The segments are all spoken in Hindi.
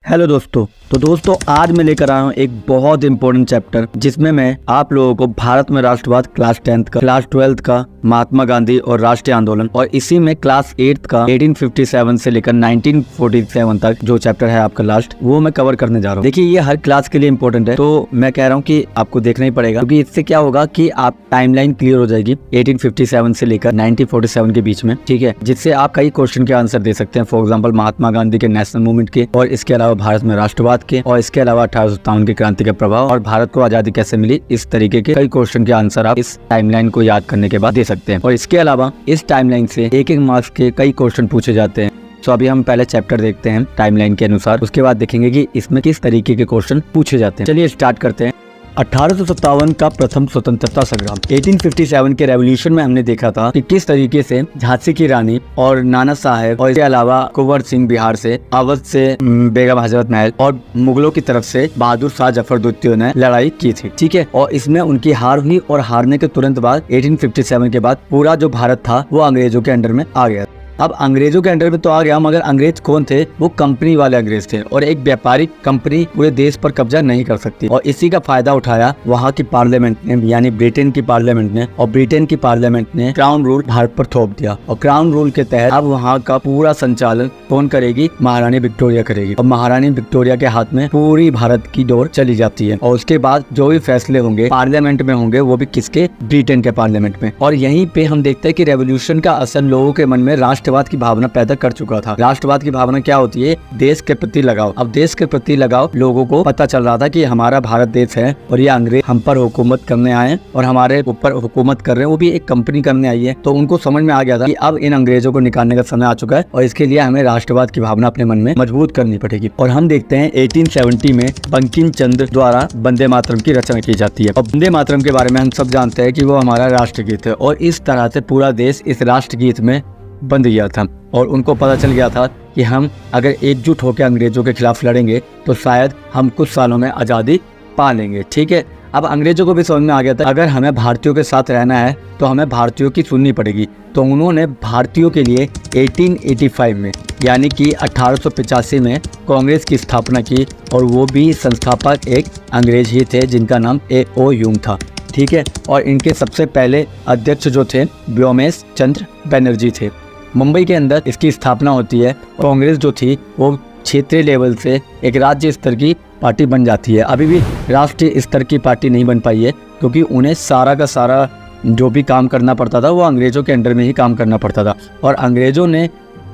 हेलो दोस्तों। तो दोस्तों आज मैं लेकर आया हूँ एक बहुत इंपॉर्टेंट चैप्टर जिसमें मैं आप लोगों को भारत में राष्ट्रवाद क्लास 10th का, क्लास 12th का, महात्मा गांधी और राष्ट्रीय आंदोलन और इसी में क्लास 8th का 1857 से लेकर 1947 तक जो चैप्टर है आपका लास्ट, वो मैं कवर करने जा रहा हूँ। देखिए ये हर क्लास के लिए इंपॉर्टेंट है, तो मैं कह रहा हूँ कि आपको देखना ही पड़ेगा, क्योंकि इससे क्या होगा कि आप टाइमलाइन क्लियर हो जाएगी 1857 से लेकर 1947 के बीच में, ठीक है, जिससे आप कई क्वेश्चन के आंसर दे सकते हैं। फॉर एग्जाम्पल महात्मा गांधी के नेशनल मूवमेंट के, और इसके अलावा भारत में राष्ट्रवाद के, और इसके अलावा 1857 की क्रांति का प्रभाव और भारत को आजादी कैसे मिली, इस तरीके के कई क्वेश्चन के आंसर आप इस टाइमलाइन को याद करने के बाद दे सकते हैं। और इसके अलावा इस टाइमलाइन से एक मार्क्स के कई क्वेश्चन पूछे जाते हैं। तो अभी हम पहले चैप्टर देखते हैं टाइमलाइन के अनुसार, उसके बाद देखेंगे कि इसमें किस तरीके के क्वेश्चन पूछे जाते हैं। चलिए स्टार्ट करते हैं। 1857 का प्रथम स्वतंत्रता संग्राम। 1857 के रेवोल्यूशन में हमने देखा था कि किस तरीके से झांसी की रानी और नाना साहेब और इसके अलावा कुंवर सिंह बिहार से, अवध से बेगम हजरत महल और मुगलों की तरफ से बहादुर शाह जफर द्वितीय ने लड़ाई की थी, ठीक है। और इसमें उनकी हार हुई और हारने के तुरंत बाद 1857 के बाद पूरा जो भारत था वो अंग्रेजों के अंडर में आ गया। अब अंग्रेजों के अंडर में तो आ गया, मगर अंग्रेज कौन थे? वो कंपनी वाले अंग्रेज थे, और एक व्यापारिक कंपनी पूरे देश पर कब्जा नहीं कर सकती। और इसी का फायदा उठाया वहाँ की पार्लियामेंट ने, यानी ब्रिटेन की पार्लियामेंट ने, और ब्रिटेन की पार्लियामेंट ने क्राउन रूल भारत पर थोप दिया। और क्राउन रूल के तहत अब वहाँ का पूरा संचालन कौन करेगी? महारानी विक्टोरिया करेगी। और महारानी विक्टोरिया के हाथ में पूरी भारत की डोर चली जाती है। और उसके बाद जो भी फैसले होंगे पार्लियामेंट में होंगे, वो भी किसके? ब्रिटेन के पार्लियामेंट में। और यहीं पे हम देखते हैं कि रेवोल्यूशन का असर लोगों के मन में राष्ट्रवाद की भावना पैदा कर चुका था। राष्ट्रवाद की भावना क्या होती है? देश के प्रति लगाव। अब देश के प्रति लगाव लोगों को पता चल रहा था कि हमारा भारत देश है और ये अंग्रेज हम पर हुकूमत करने आए और हमारे ऊपर हुकूमत कर रहे हैं, वो भी एक कंपनी करने आई है। तो उनको समझ में आ गया था कि अब इन अंग्रेजों को निकालने का समय आ चुका है और इसके लिए हमें राष्ट्रवाद की भावना अपने मन में मजबूत करनी पड़ेगी। और हम देखते हैं 1870 में बंकिम चंद्र द्वारा वंदे मातरम की रचना की जाती है। और वंदे मातरम के बारे में हम सब जानते हैं कि वो हमारा राष्ट्रगीत है, और इस तरह से पूरा देश इस राष्ट्रगीत में बंध गया था। और उनको पता चल गया था कि हम अगर एकजुट होकर अंग्रेजों के खिलाफ लड़ेंगे तो शायद हम कुछ सालों में आज़ादी पा लेंगे, ठीक है। अब अंग्रेजों को भी समझ में आ गया था अगर हमें भारतीयों के साथ रहना है तो हमें भारतीयों की सुननी पड़ेगी। तो उन्होंने भारतीयों के लिए 1885 में, यानी कि 1885 में कांग्रेस की स्थापना की, और वो भी संस्थापक एक अंग्रेज ही थे जिनका नाम A.O. ह्यूम था, ठीक है। और इनके सबसे पहले अध्यक्ष जो थे व्योमेश चंद्र बनर्जी थे। मुंबई के अंदर इसकी स्थापना होती है। कांग्रेस जो थी वो क्षेत्रीय लेवल से एक राज्य स्तर की पार्टी बन जाती है। अभी भी राष्ट्रीय स्तर की पार्टी नहीं बन पाई है, क्योंकि उन्हें सारा का सारा जो भी काम करना पड़ता था वो अंग्रेजों के अंडर में ही काम करना पड़ता था। और अंग्रेजों ने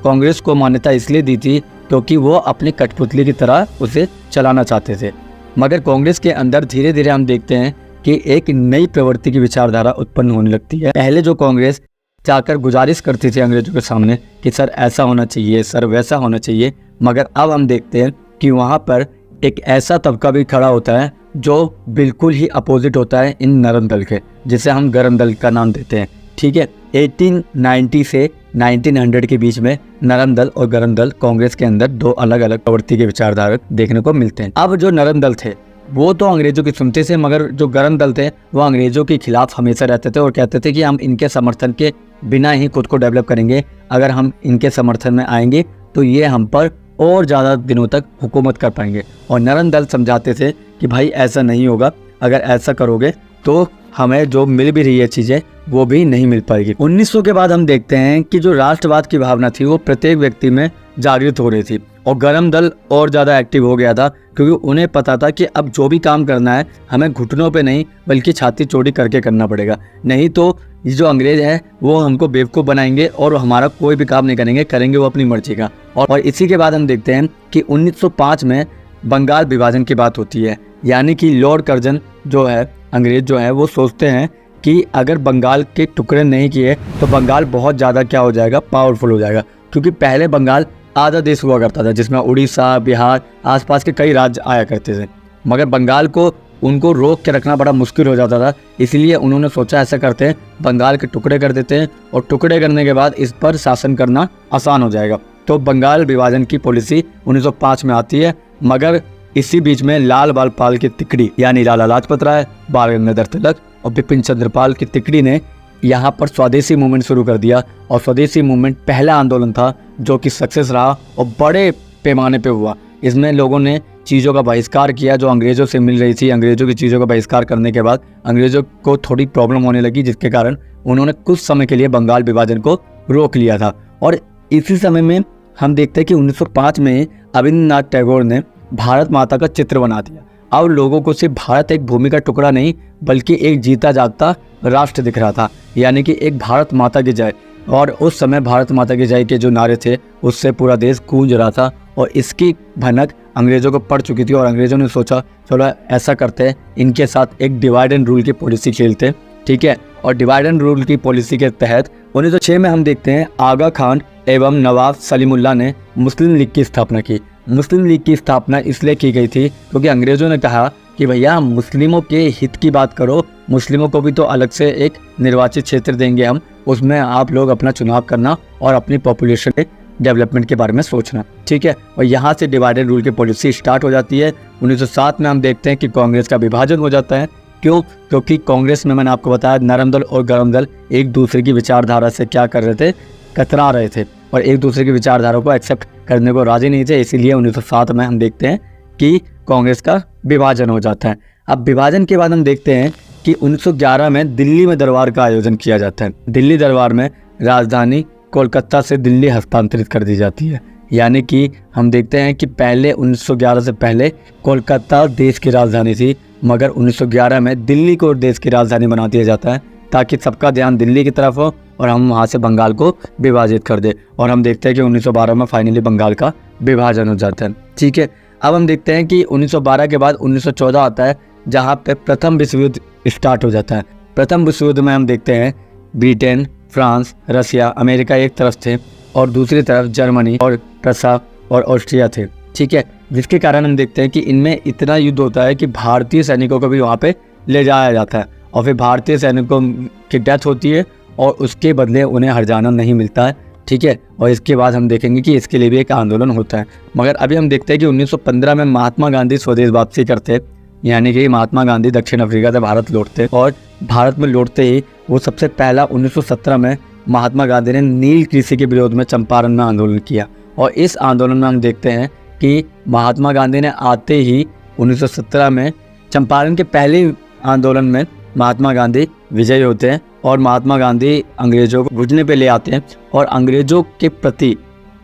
कांग्रेस को मान्यता इसलिए दी थी क्योंकि वो अपनी कठपुतली की तरह उसे चलाना चाहते थे। मगर कांग्रेस के अंदर धीरे धीरे हम देखते हैं कि एक नई प्रवृत्ति की विचारधारा उत्पन्न होने लगती है। पहले जो कांग्रेस जाकर गुजारिश करती थी अंग्रेजों के सामने कि सर ऐसा होना चाहिए, सर वैसा होना चाहिए, मगर अब हम देखते हैं कि वहाँ पर एक ऐसा तबका भी खड़ा होता है जो बिल्कुल ही अपोजिट होता है इन नरम दल के, जिसे हम गरम दल का नाम देते हैं, ठीक है। 1890 से 1900 के बीच में नरम दल और गरम दल कांग्रेस के अंदर दो अलग अलग प्रवृत्ति के विचारधारा देखने को मिलते हैं। अब जो नरम दल थे वो तो अंग्रेजों की सुनते थे, मगर जो गरम दल थे वो अंग्रेजों के खिलाफ हमेशा रहते थे और कहते थे कि हम इनके समर्थन के बिना ही खुद को डेवलप करेंगे। अगर हम इनके समर्थन में आएंगे तो ये हम पर और ज़्यादा दिनों तक हुकूमत कर पाएंगे। और नरम दल समझाते थे कि भाई ऐसा नहीं होगा, अगर ऐसा करोगे तो हमें जो मिल भी रही है चीज़ें वो भी नहीं मिल पाएगी। 1900 के बाद हम देखते हैं कि जो राष्ट्रवाद की भावना थी वो प्रत्येक व्यक्ति में जागृत हो रही थी, और गरम दल और ज़्यादा एक्टिव हो गया था, क्योंकि उन्हें पता था कि अब जो भी काम करना है हमें घुटनों पे नहीं बल्कि छाती चौड़ी करके करना पड़ेगा, नहीं तो ये जो अंग्रेज हैं वो हमको बेवकूफ़ बनाएंगे और हमारा कोई भी काम नहीं करेंगे वो अपनी मर्जी का। और इसी के बाद हम देखते हैं कि 1905 में बंगाल विभाजन की बात होती है, यानी कि लॉर्ड कर्जन जो है, अंग्रेज जो है, वो सोचते हैं कि अगर बंगाल के टुकड़े नहीं किए तो बंगाल बहुत ज़्यादा क्या हो जाएगा? पावरफुल हो जाएगा। क्योंकि पहले बंगाल आधा देश हुआ करता था जिसमें उड़ीसा, बिहार, आसपास के कई राज्य आया करते थे, मगर बंगाल को उनको रोक के रखना बड़ा मुश्किल हो जाता था। इसलिए उन्होंने सोचा ऐसा करते हैं, बंगाल के टुकड़े कर देते हैं, और टुकड़े करने के बाद इस पर शासन करना आसान हो जाएगा। तो बंगाल विभाजन की पॉलिसी 1905 में आती है। मगर इसी बीच में लाल बाल पाल की तिकड़ी, यानी लाला लाजपत राय, बाल गंगाधर तिलक और बिपिन चंद्र पाल की तिकड़ी ने यहाँ पर स्वदेशी मूवमेंट शुरू कर दिया। और स्वदेशी मूवमेंट पहला आंदोलन था जो कि सक्सेस रहा और बड़े पैमाने पे हुआ। इसमें लोगों ने चीज़ों का बहिष्कार किया जो अंग्रेज़ों से मिल रही थी। अंग्रेज़ों की चीज़ों का बहिष्कार करने के बाद अंग्रेज़ों को थोड़ी प्रॉब्लम होने लगी, जिसके कारण उन्होंने कुछ समय के लिए बंगाल विभाजन को रोक लिया था। और इसी समय में हम देखते हैं कि 1905 में रवींद्रनाथ टैगोर ने भारत माता का चित्र बना दिया। अब लोगों को सिर्फ भारत एक भूमि का टुकड़ा नहीं बल्कि एक जीता जागता राष्ट्र दिख रहा था, यानी कि एक भारत माता की जय। और उस समय भारत माता की जय के जो नारे थे उससे पूरा देश गूंज रहा था और इसकी भनक अंग्रेज़ों को पड़ चुकी थी। और अंग्रेज़ों ने सोचा चलो ऐसा करते हैं, इनके साथ एक डिवाइड एंड रूल की पॉलिसी खेलते, ठीक है। और डिवाइड एंड रूल की पॉलिसी के तहत 1906 में हम देखते हैं आगा खान एवं नवाब सलीमुल्लाह ने मुस्लिम लीग की स्थापना की। मुस्लिम लीग की स्थापना इसलिए की गई थी क्योंकि अंग्रेज़ों ने कहा कि भैया मुस्लिमों के हित की बात करो, मुस्लिमों को भी तो अलग से एक निर्वाचित क्षेत्र देंगे हम, उसमें आप लोग अपना चुनाव करना और अपनी पॉपुलेशन के डेवलपमेंट के बारे में सोचना, ठीक है। और यहाँ से डिवाइडेड रूल की पॉलिसी स्टार्ट हो जाती है। 1907 में हम देखते हैं कि कांग्रेस का विभाजन हो जाता है। क्यों? क्योंकि कांग्रेस में मैंने आपको बताया नरम दल और गरम दल एक दूसरे की विचारधारा से क्या कर रहे थे, कतरा रहे थे और एक दूसरे की विचारधारा को एक्सेप्ट करने को राजी नहीं थे। इसीलिए 1907 में हम देखते हैं कि कांग्रेस का विभाजन हो जाता है। अब विभाजन के बाद हम देखते हैं कि 1911 में दिल्ली में दरबार का आयोजन किया जाता है। दिल्ली दरबार में राजधानी कोलकाता से दिल्ली हस्तांतरित कर दी जाती है, यानी कि हम देखते हैं कि पहले 1911 से पहले कोलकाता देश की राजधानी थी, मगर 1911 में दिल्ली को देश की राजधानी बना दिया जाता है ताकि सबका ध्यान दिल्ली की तरफ हो और हम वहाँ से बंगाल को विभाजित कर दे। और हम देखते हैं कि 1912 में फाइनली बंगाल का विभाजन हो जाता है, ठीक है। अब हम देखते हैं कि 1912 के बाद 1914 आता है जहाँ पे प्रथम विश्व युद्ध स्टार्ट हो जाता है। प्रथम विश्व युद्ध में हम देखते हैं ब्रिटेन, फ्रांस, रसिया, अमेरिका एक तरफ थे और दूसरी तरफ जर्मनी और प्रसा और ऑस्ट्रिया थे, ठीक है। जिसके कारण हम देखते हैं कि इनमें इतना युद्ध होता है कि भारतीय सैनिकों को भी वहाँ पे ले जाया जाता है और फिर भारतीय सैनिकों की डेथ होती है और उसके बदले उन्हें हर्जाना नहीं मिलता है, ठीक है। और इसके बाद हम देखेंगे कि इसके लिए भी एक आंदोलन होता है। मगर अभी हम देखते हैं कि 1915 में महात्मा गांधी स्वदेश वापसी करते, यानी कि महात्मा गांधी दक्षिण अफ्रीका से भारत लौटते और भारत में लौटते ही वो सबसे पहला 1917 में महात्मा गांधी ने नील कृषि के विरोध में चंपारण में आंदोलन किया। और इस आंदोलन में हम देखते हैं कि महात्मा गांधी ने आते ही 1917 में चंपारण के पहले आंदोलन में महात्मा गांधी विजयी होते हैं और महात्मा गांधी अंग्रेजों को घुटने पे ले आते हैं। और अंग्रेजों के प्रति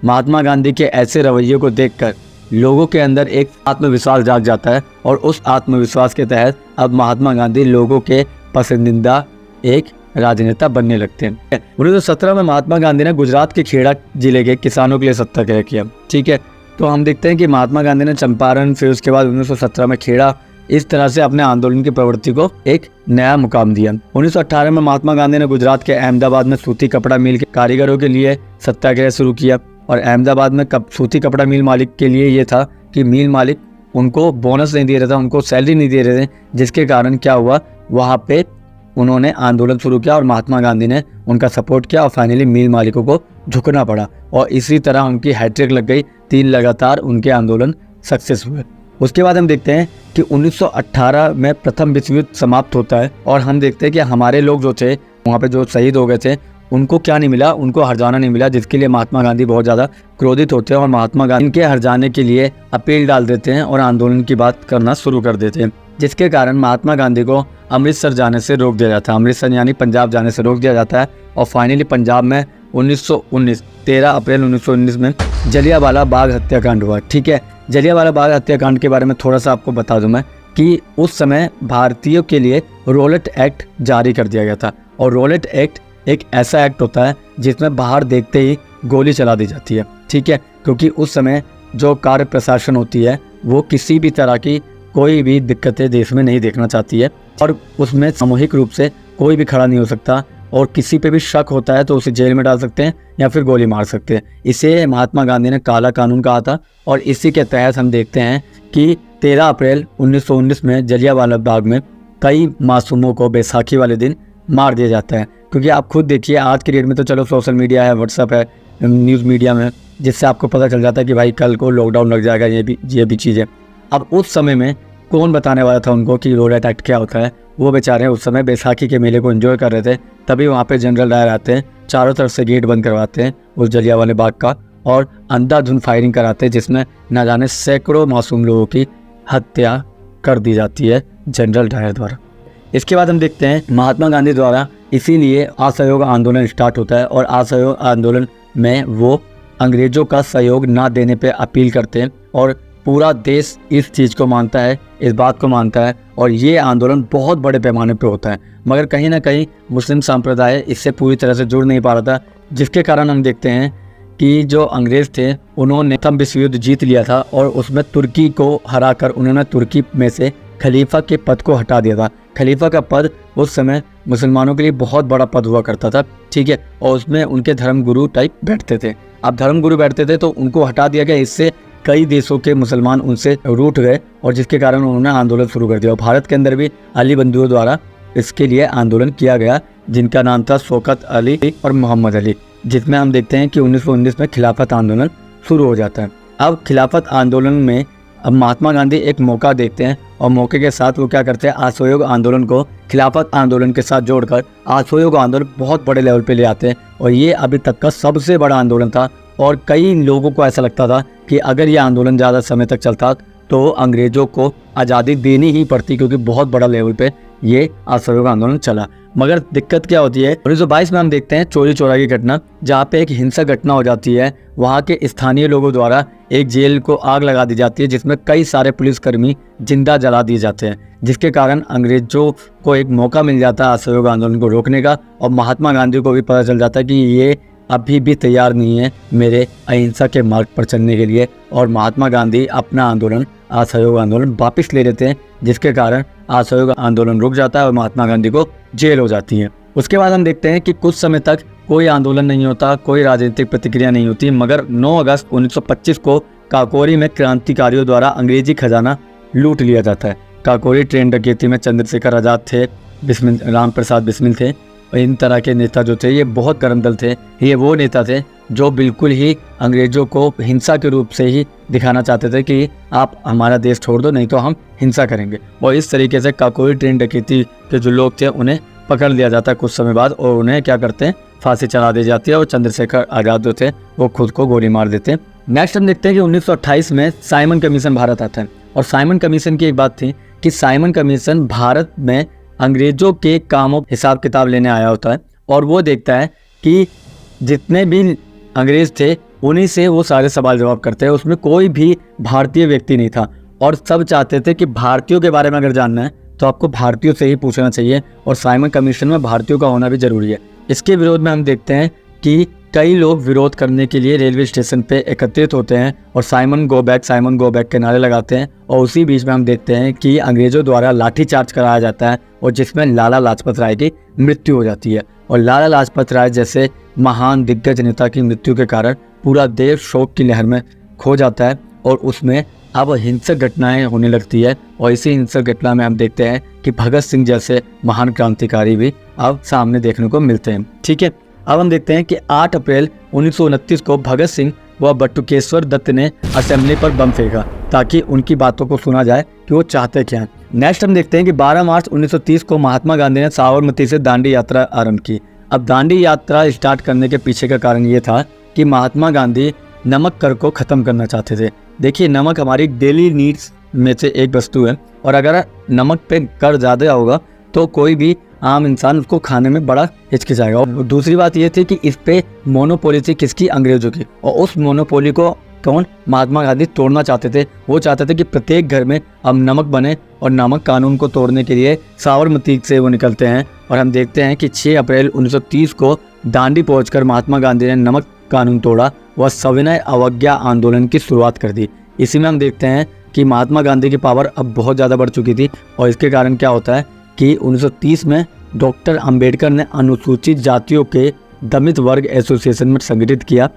महात्मा गांधी के ऐसे रवैये को देखकर लोगों के अंदर एक आत्मविश्वास जाग जाता है और उस आत्मविश्वास के तहत अब महात्मा गांधी लोगों के पसंदीदा एक राजनेता बनने लगते हैं। 1917 में महात्मा गांधी ने गुजरात के खेड़ा जिले के किसानों के लिए सत्याग्रह किया, ठीक है। तो हम देखते हैं कि महात्मा गांधी ने चंपारण, फिर उसके बाद 1917 में खेड़ा, इस तरह से अपने आंदोलन की प्रवृत्ति को एक नया मुकाम दिया। 1918 में महात्मा गांधी ने गुजरात के अहमदाबाद में सूती कपड़ा मिल के कारीगरों के लिए सत्याग्रह शुरू किया। और अहमदाबाद में सूती कपड़ा मिल मालिक के लिए ये था कि मिल मालिक उनको बोनस नहीं दे रहा था, उनको सैलरी नहीं दे रहे थे, जिसके कारण क्या हुआ, वहाँ पे उन्होंने आंदोलन शुरू किया और महात्मा गांधी ने उनका सपोर्ट किया और फाइनली मिल मालिकों को झुकना पड़ा। और इसी तरह उनकी हैट्रिक लग गई, 3 लगातार उनके आंदोलन सक्सेस हुए। उसके बाद हम देखते हैं कि 1918 में प्रथम विश्व युद्ध समाप्त होता है और हम देखते हैं कि हमारे लोग जो थे वहाँ पे जो शहीद हो गए थे उनको क्या नहीं मिला, उनको हर्जाना नहीं मिला, जिसके लिए महात्मा गांधी बहुत ज़्यादा क्रोधित होते हैं और महात्मा गांधी इनके हर्जाने के लिए अपील डाल देते हैं और आंदोलन की बात करना शुरू कर देते हैं, जिसके कारण महात्मा गांधी को अमृतसर जाने से रोक दिया जाता है। अमृतसर यानी पंजाब जाने से रोक दिया जाता है और फाइनली पंजाब में 13 अप्रैल 1919 में जलियांवाला बाग हत्याकांड हुआ, ठीक है। जलियांवाला बाग हत्याकांड के बारे में थोड़ा सा आपको बता दूं मैं कि उस समय भारतीयों के लिए रोलेट एक्ट जारी कर दिया गया था। और रोलेट एक्ट एक ऐसा एक्ट होता है जिसमें बाहर देखते ही गोली चला दी जाती है, ठीक है। क्योंकि उस समय जो कार्य प्रशासन होती है वो किसी भी तरह की कोई भी दिक्कतें देश में नहीं देखना चाहती है और उसमें सामूहिक रूप से कोई भी खड़ा नहीं हो सकता और किसी पे भी शक होता है तो उसे जेल में डाल सकते हैं या फिर गोली मार सकते हैं। इसे महात्मा गांधी ने काला कानून कहा था और इसी के तहत हम देखते हैं कि 13 अप्रैल 1919 में जलियांवाला बाग में कई मासूमों को बैसाखी वाले दिन मार दिया जाता है। क्योंकि आप खुद देखिए आज के डेट में तो चलो सोशल मीडिया है, व्हाट्सअप है, न्यूज़ मीडिया में, जिससे आपको पता चल जाता है कि भाई कल को लॉकडाउन लग जाएगा, ये भी चीज़ें। अब उस समय में कौन बताने वाला था उनको कि रोलेट एक्ट क्या होता है। वो बेचारे उस समय बैसाखी के मेले को एंजॉय कर रहे थे, तभी वहाँ पे जनरल डायर आते हैं, चारों तरफ से गेट बंद करवाते हैं उस जलियांवाला बाग का और अंधाधुंध फायरिंग कराते, जिसमें न जाने सैकड़ों मासूम लोगों की हत्या कर दी जाती है जनरल डायर द्वारा। इसके बाद हम देखते हैं महात्मा गांधी द्वारा इसीलिए असहयोग आंदोलन स्टार्ट होता है, और असहयोग आंदोलन में वो अंग्रेजों का सहयोग ना देने पे अपील करते हैं, और पूरा देश इस चीज़ को मानता है, इस बात को मानता है, और ये आंदोलन बहुत बड़े पैमाने पे होता है। मगर कहीं ना कहीं मुस्लिम संप्रदाय इससे पूरी तरह से जुड़ नहीं पा रहा था, जिसके कारण हम देखते हैं कि जो अंग्रेज़ थे उन्होंने प्रथम विश्व युद्ध जीत लिया था, और उसमें तुर्की को हराकर उन्होंने तुर्की में से खलीफा के पद को हटा दिया था। खलीफा का पद उस समय मुसलमानों के लिए बहुत बड़ा पद हुआ करता था, ठीक है, और उसमें उनके धर्मगुरु टाइप बैठते थे। अब धर्मगुरु बैठते थे तो उनको हटा दिया गया, इससे कई देशों के मुसलमान उनसे रूठ गए, और जिसके कारण उन्होंने आंदोलन शुरू कर दिया। और भारत के अंदर भी अली बंधुओं द्वारा इसके लिए आंदोलन किया गया, जिनका नाम था शौकत अली और मोहम्मद अली, जिसमें हम देखते हैं कि 1919 में खिलाफत आंदोलन शुरू हो जाता है। अब खिलाफत आंदोलन में अब महात्मा गांधी एक मौका देखते हैं, और मौके के साथ वो क्या करते हैं, असहयोग आंदोलन को खिलाफत आंदोलन के साथ जोड़कर असहयोग आंदोलन बहुत बड़े लेवल पे ले आते हैं, और ये अभी तक का सबसे बड़ा आंदोलन था। और कई लोगों को ऐसा लगता था कि अगर ये आंदोलन ज़्यादा समय तक चलता तो अंग्रेज़ों को आज़ादी देनी ही पड़ती, क्योंकि बहुत बड़ा लेवल पे ये असहयोग आंदोलन चला। मगर दिक्कत क्या होती है, 1922 में हम देखते हैं चोरी चोरा की घटना, जहाँ पे एक हिंसक घटना हो जाती है। वहाँ के स्थानीय लोगों द्वारा एक जेल को आग लगा दी जाती है, जिसमें कई सारे पुलिसकर्मी जिंदा जला दिए जाते हैं, जिसके कारण अंग्रेजों को एक मौका मिल जाता है असहयोग आंदोलन को रोकने का। और महात्मा गांधी को भी पता चल जाता है कि ये अभी भी तैयार नहीं है मेरे अहिंसा के मार्ग पर चलने के लिए, और महात्मा गांधी अपना आंदोलन असहयोग आंदोलन वापस ले लेते हैं, जिसके कारण असहयोग आंदोलन रुक जाता है और महात्मा गांधी को जेल हो जाती है। उसके बाद हम देखते हैं कि कुछ समय तक कोई आंदोलन नहीं होता, कोई राजनीतिक प्रतिक्रिया नहीं होती, मगर 9 अगस्त 1925 को काकोरी में क्रांतिकारियों द्वारा अंग्रेजी खजाना लूट लिया जाता है। काकोरी ट्रेन डकैती में चंद्रशेखर आज़ाद थे, राम प्रसाद बिस्मिल थे, और इन तरह के नेता जो थे ये बहुत गर्म दल थे। ये वो नेता थे जो बिल्कुल ही अंग्रेजों को हिंसा के रूप से ही दिखाना चाहते थे कि आप हमारा देश छोड़ दो, नहीं तो हम हिंसा करेंगे। और इस तरीके से काकोरी ट्रेन डकैती के जो लोग थे उन्हें पकड़ लिया जाता है कुछ समय बाद, और उन्हें क्या करते हैं, फांसी चला दी जाती है, और चंद्रशेखर आज़ाद जो थे वो खुद को गोली मार देते हैं। नेक्स्ट हम देखते हैं कि 1928 में साइमन कमीशन भारत आता है, और साइमन कमीशन की एक बात थी कि साइमन कमीशन भारत में अंग्रेजों के कामों हिसाब किताब लेने आया होता है, और वो देखता है कि जितने भी अंग्रेज थे उन्हीं से वो सारे सवाल जवाब करते हैं। उसमें कोई भी भारतीय व्यक्ति नहीं था, और सब चाहते थे कि भारतीयों के बारे में अगर जानना है तो आपको भारतीयों से ही पूछना चाहिए, और साइमन कमीशन में भारतीयों का होना भी जरूरी है। इसके विरोध में हम देखते हैं कि कई लोग विरोध करने के लिए रेलवे स्टेशन पे एकत्रित होते हैं, और साइमन गो बैक के नारे लगाते हैं। और उसी बीच में हम देखते हैं कि अंग्रेजों द्वारा लाठीचार्ज कराया जाता है, और जिसमें लाला लाजपत राय की मृत्यु हो जाती है। और लाला लाजपत राय जैसे महान दिग्गज नेता की मृत्यु के कारण पूरा देश शोक की लहर में खो जाता है, और उसमें अब हिंसक घटनाएं होने लगती है। और इसी हिंसक घटना में हम देखते हैं कि भगत सिंह जैसे महान क्रांतिकारी भी अब सामने देखने को मिलते हैं, ठीक है। अब हम देखते हैं कि 8 अप्रैल 1929 को भगत सिंह व बटुकेश्वर दत्त ने असेंबली पर बम फेंका, ताकि उनकी बातों को सुना जाए कि वो चाहते क्या हैं। नेक्स्ट हम देखते हैं कि 12 मार्च 1930 को महात्मा गांधी ने साबरमती से दांडी यात्रा आरंभ की। अब दांडी यात्रा स्टार्ट करने के पीछे का कारण ये था कि महात्मा गांधी नमक कर को ख़त्म करना चाहते थे। देखिए, नमक हमारी डेली नीड्स में से एक वस्तु है, और अगर नमक पे कर ज़्यादा होगा तो कोई भी आम इंसान उसको खाने में बड़ा हिचकिचाएगा। और दूसरी बात ये थी कि इस पे मोनोपोली थी किसकी, अंग्रेजों की, और उस मोनोपोली को कौन, महात्मा गांधी तोड़ना चाहते थे। वो चाहते थे कि प्रत्येक घर में अब नमक बने, और नमक कानून को तोड़ने के लिए साबरमती से वो निकलते हैं। और हम देखते हैं कि 6 अप्रैल 1930 को दांडी पहुंचकर महात्मा गांधी ने नमक कानून तोड़ा व सविनय अवज्ञा आंदोलन की शुरुआत कर दी। इसी में हम देखते हैं कि महात्मा गांधी की पावर अब बहुत ज़्यादा बढ़ चुकी थी, और इसके कारण क्या होता है कि 1930 में डॉक्टर अंबेडकर ने अनुसूचित जातियों के दलित वर्ग एसोसिएशन में संगठित किया,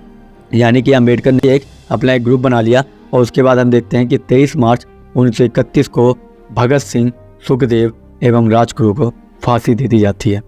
यानी कि अंबेडकर ने अपना एक ग्रुप बना लिया। और उसके बाद हम देखते हैं कि 23 मार्च 1931 को भगत सिंह, सुखदेव एवं राजगुरु को फांसी दे दी जाती है।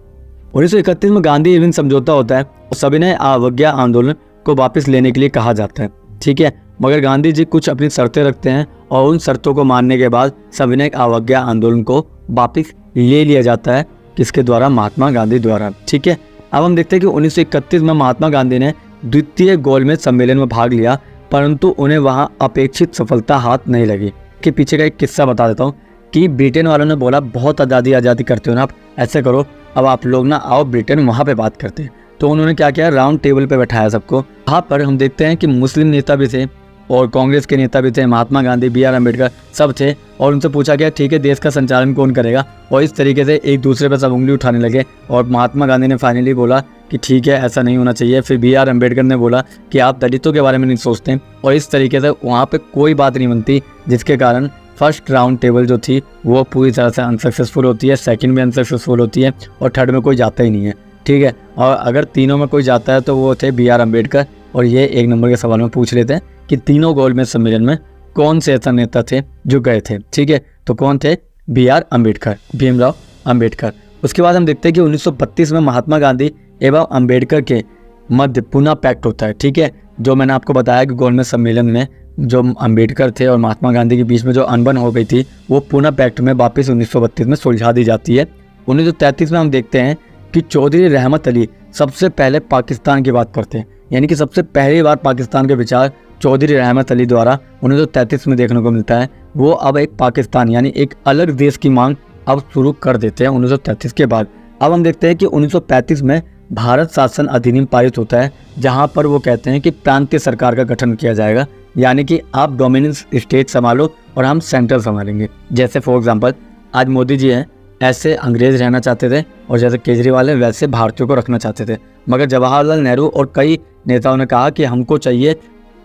1931 में गांधी इरविन समझौता होता है, और सविनय अवज्ञा आंदोलन को वापस लेने के लिए कहा जाता है, ठीक है। मगर गांधी जी कुछ अपनी शर्तें रखते हैं, और उन शर्तों को मानने के बाद सविनय अवज्ञा आंदोलन को वापस ले लिया जाता है, किसके द्वारा, महात्मा गांधी द्वारा, ठीक है। अब हम देखते हैं कि 1931 में महात्मा गांधी ने द्वितीय गोलमेज सम्मेलन में भाग लिया, परंतु उन्हें वहां अपेक्षित सफलता हाथ नहीं लगी। के पीछे का एक किस्सा बता देता हूँ कि ब्रिटेन वालों ने बोला बहुत आज़ादी करते हो ना, आप ऐसे करो, अब आप लोग ना आओ ब्रिटेन, वहाँ पे बात करते हैं। तो उन्होंने क्या किया, राउंड टेबल पे बैठाया सबको। वहाँ पर हम देखते हैं कि मुस्लिम नेता भी थे और कांग्रेस के नेता भी थे, महात्मा गांधी, BR अम्बेडकर सब थे, और उनसे पूछा गया ठीक है देश का संचालन कौन करेगा, और इस तरीके से एक दूसरे पर सब उंगली उठाने लगे। और महात्मा गांधी ने फाइनली बोला कि ठीक है ऐसा नहीं होना चाहिए। फिर BR अम्बेडकर ने बोला कि आप दलितों के बारे में नहीं सोचते, और इस तरीके से वहाँ पर कोई बात नहीं बनती, जिसके कारण फर्स्ट राउंड टेबल जो थी वो पूरी तरह से अनसक्सेसफुल होती है, सेकंड में अनसक्सेसफुल होती है, और थर्ड में कोई जाता ही नहीं है। ठीक है, और अगर तीनों में कोई जाता है तो वो थे BR अम्बेडकर। और ये एक नंबर के सवाल में पूछ लेते हैं कि तीनों गोलमेज सम्मेलन में कौन से ऐसा नेता थे जो गए थे। ठीक है, तो कौन थे, BR अम्बेडकर, भीमराव अम्बेडकर। उसके बाद हम देखते हैं कि 1932 में महात्मा गांधी एवं अम्बेडकर के मध्य पुनः पैक्ट होता है। ठीक है, जो मैंने आपको बताया कि गोलमेज सम्मेलन में जो अम्बेडकर थे और महात्मा गांधी के बीच में जो अनबन हो गई थी वो पुनः पैक्ट में वापस 1932 में सुलझा दी जाती है। 1933 में हम देखते हैं कि चौधरी रहमत अली सबसे पहले पाकिस्तान की बात करते हैं, यानी कि सबसे पहली बार पाकिस्तान के विचार चौधरी रहमत अली द्वारा 1933 में देखने को मिलता है। वो अब एक पाकिस्तान यानी एक अलग देश की मांग अब शुरू कर देते हैं 1933 के बाद। अब हम देखते हैं कि 1935 में भारत शासन अधिनियम पारित होता है, जहां पर वो कहते हैं कि प्रांतीय सरकार का गठन किया जाएगा, यानी कि आप डोमिनेंस स्टेट संभालो और हम सेंट्रल संभालेंगे। जैसे फॉर एग्जांपल आज मोदी जी हैं, ऐसे अंग्रेज रहना चाहते थे, और जैसे केजरीवाल है वैसे भारतीयों को रखना चाहते थे। मगर जवाहरलाल नेहरू और कई नेताओं ने कहा कि हमको चाहिए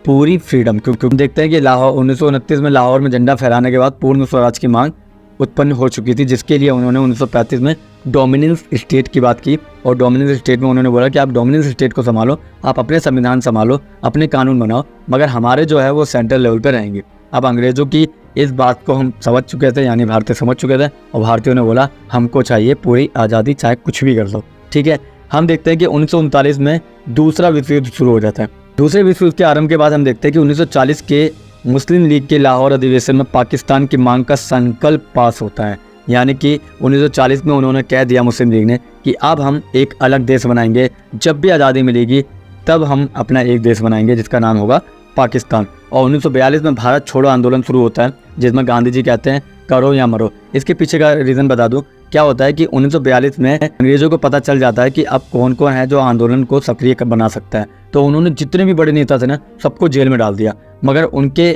पूरी फ्रीडम, क्योंकि हम देखते हैं कि लाहौर 1929 में लाहौर में झंडा फहराने के बाद पूर्ण स्वराज की मांग उत्पन्न हो चुकी थी, जिसके लिए उन्होंने 1935 में डोमिनेंस स्टेट की बात की। और डोमिनेंस स्टेट में उन्होंने बोला कि आप डोमिनेंस स्टेट को संभालो, आप अपने संविधान संभालो, अपने कानून बनाओ, मगर हमारे जो है वो सेंट्रल लेवल पे रहेंगे। अब अंग्रेजों की इस बात को हम समझ चुके थे, यानी भारतीय समझ चुके थे, और भारतीयों ने बोला हमको चाहिए पूरी आज़ादी, चाहे कुछ भी कर लो। ठीक है, हम देखते हैं कि 1939 में दूसरा विश्व युद्ध शुरू हो जाता है। दूसरे विश्व युद्ध के आरंभ के बाद हम देखते हैं कि 1940 के मुस्लिम लीग के लाहौर अधिवेशन में पाकिस्तान की मांग का संकल्प पास होता है, यानी कि 1940 में उन्होंने कह दिया मुस्लिम लीग ने कि अब हम एक अलग देश बनाएंगे, जब भी आज़ादी मिलेगी तब हम अपना एक देश बनाएंगे जिसका नाम होगा पाकिस्तान। और 1942 में भारत छोड़ो आंदोलन शुरू होता है, जिसमें गांधी जी कहते हैं करो या मरो। इसके पीछे का रीज़न बता दूं, क्या होता है कि 1942 में अंग्रेजों को पता चल जाता है कि अब कौन कौन है जो आंदोलन को सक्रिय बना सकता है, तो उन्होंने जितने भी बड़े नेता थे ना सबको जेल में डाल दिया। मगर उनके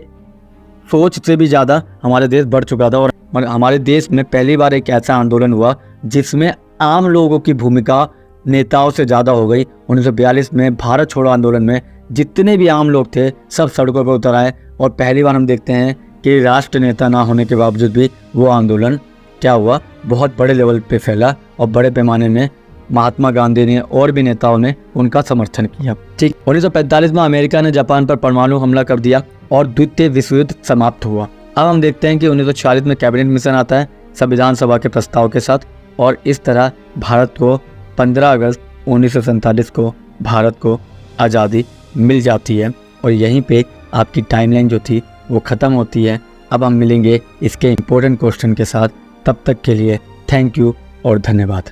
सोच से भी ज़्यादा हमारे देश बढ़ चुका था, और हमारे देश में पहली बार एक ऐसा आंदोलन हुआ जिसमें आम लोगों की भूमिका नेताओं से ज़्यादा हो गई। 1942 में भारत छोड़ो आंदोलन में जितने भी आम लोग थे सब सड़कों पर उतर आए, और पहली बार हम देखते हैं कि राष्ट्र नेता ना होने के बावजूद भी वो आंदोलन क्या हुआ, बहुत बड़े लेवल पे फैला, और बड़े पैमाने में महात्मा गांधी ने और भी नेताओं ने उनका समर्थन किया। ठीक, 1945 में अमेरिका ने जापान पर परमाणु हमला कर दिया और द्वितीय विश्व युद्ध समाप्त हुआ। अब हम देखते हैं कि 1946 में कैबिनेट मिशन आता है संविधान सभा के प्रस्ताव के साथ, और इस तरह भारत को 15 अगस्त 1947 को भारत को आज़ादी मिल जाती है। और यहीं पे आपकी टाइमलाइन जो थी वो ख़त्म होती है। अब हम मिलेंगे इसके इम्पोर्टेंट क्वेश्चन के साथ, तब तक के लिए थैंक यू और धन्यवाद।